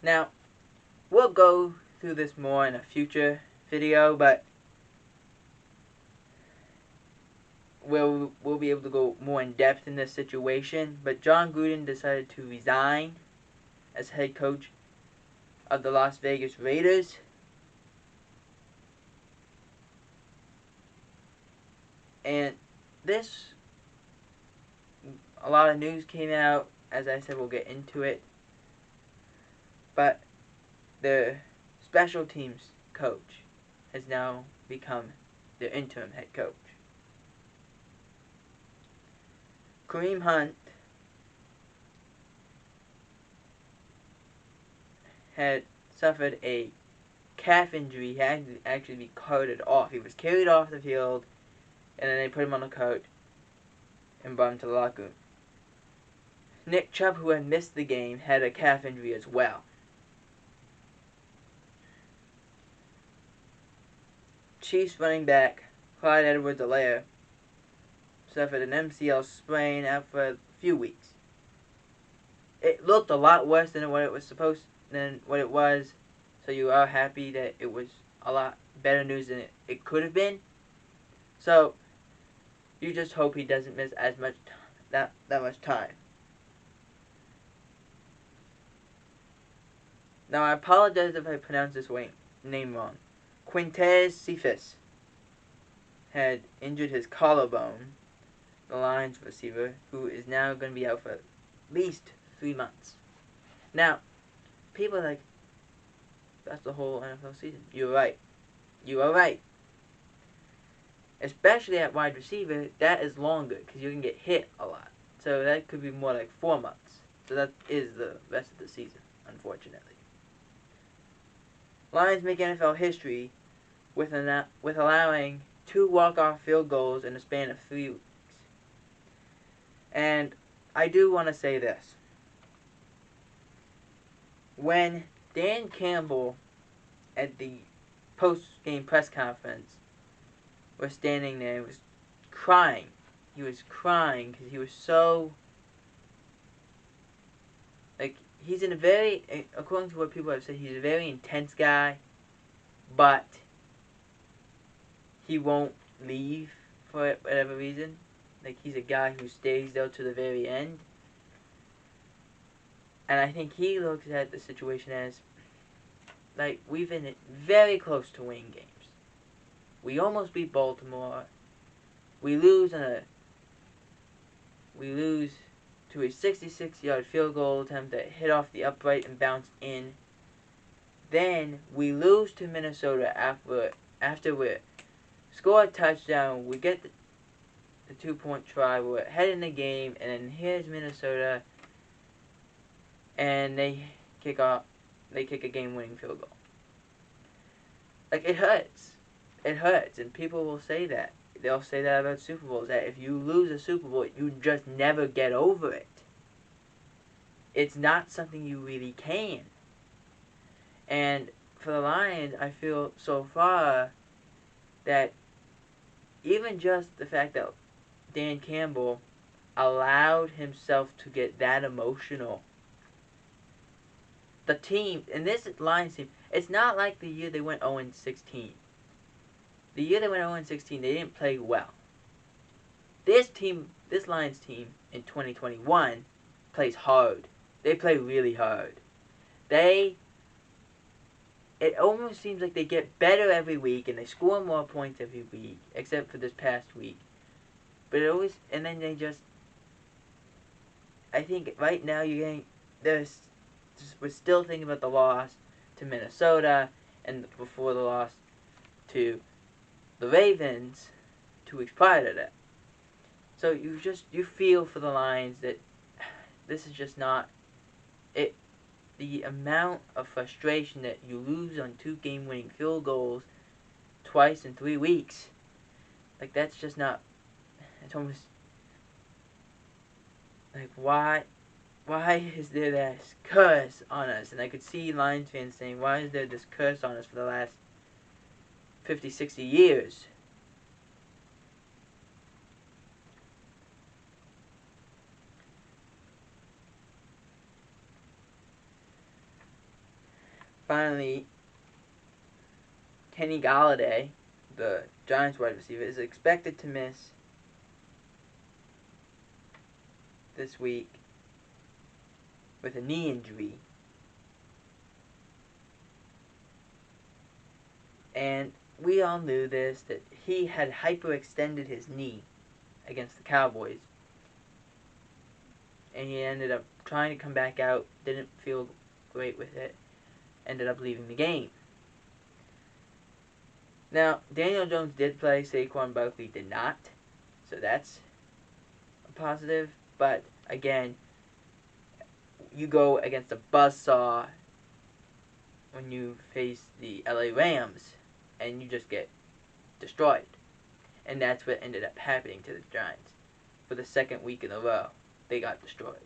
Now, we'll go through this more in a future video, but we'll be able to go more in depth in this situation. But John Gruden decided to resign as head coach of the Las Vegas Raiders. And this, a lot of news came out. As I said, we'll get into it. But the special teams coach has now become the interim head coach. Kareem Hunt had suffered a calf injury. He had to actually be carted off. He was carried off the field, and then they put him on a cart and brought him to the locker room. Nick Chubb, who had missed the game, had a calf injury as well. Chiefs running back Clyde Edwards-Helaire suffered an MCL sprain out for a few weeks. It looked a lot worse than what it was, so you are happy that it was a lot better news than it could have been. So you just hope he doesn't miss as much that much time. Now I apologize if I pronounce this name wrong. Quintez Cephas had injured his collarbone, the Lions receiver, who is now going to be out for at least 3 months. Now, people are like, that's the whole NFL season. You're right. You are right. Especially at wide receiver, that is longer because you can get hit a lot. So that could be more like 4 months. So that is the rest of the season, unfortunately. Lions make NFL history with allowing 2 walk-off field goals in a span of 3 weeks. And I do want to say this. When Dan Campbell at the post-game press conference was standing there, he was crying. He was crying because he was so... he's in a very, according to what people have said, he's a very intense guy, but he won't leave for whatever reason. He's a guy who stays there to the very end. And I think he looks at the situation as, we've been very close to winning games. We almost beat Baltimore. We lose to a 66-yard field goal attempt that hit off the upright and bounced in. Then we lose to Minnesota after we score a touchdown. We get the 2-point try. We're ahead in the game, and then here's Minnesota, and they kick a game-winning field goal. It hurts. It hurts, and people will say that. They'll say that about Super Bowls, that if you lose a Super Bowl, you just never get over it. It's not something you really can. And for the Lions, I feel so far that even just the fact that Dan Campbell allowed himself to get that emotional. The team, and this Lions team, it's not like the year they went 0-16. The year they went 0-16, they didn't play well. This Lions team in 2021 plays hard. They play really hard. It almost seems like they get better every week and they score more points every week, except for this past week. But it always, and then they just, I think right now we're still thinking about the loss to Minnesota and before the loss to the Ravens 2 weeks prior to that. So you feel for the Lions that this is just not it. The amount of frustration that you lose on 2 game-winning field goals twice in 3 weeks, that's just not. It's almost why is there this curse on us? And I could see Lions fans saying, why is there this curse on us for the last 50, 60 years? finally, Kenny Galladay, the Giants wide receiver, is expected to miss this week with a knee injury. And we all knew this, that he had hyperextended his knee against the Cowboys. And he ended up trying to come back out, didn't feel great with it, ended up leaving the game. Now, Daniel Jones did play, Saquon Barkley did not, so that's a positive. But, again, you go against a buzzsaw when you face the LA Rams, and you just get destroyed. And that's what ended up happening to the Giants. For the second week in a row, they got destroyed.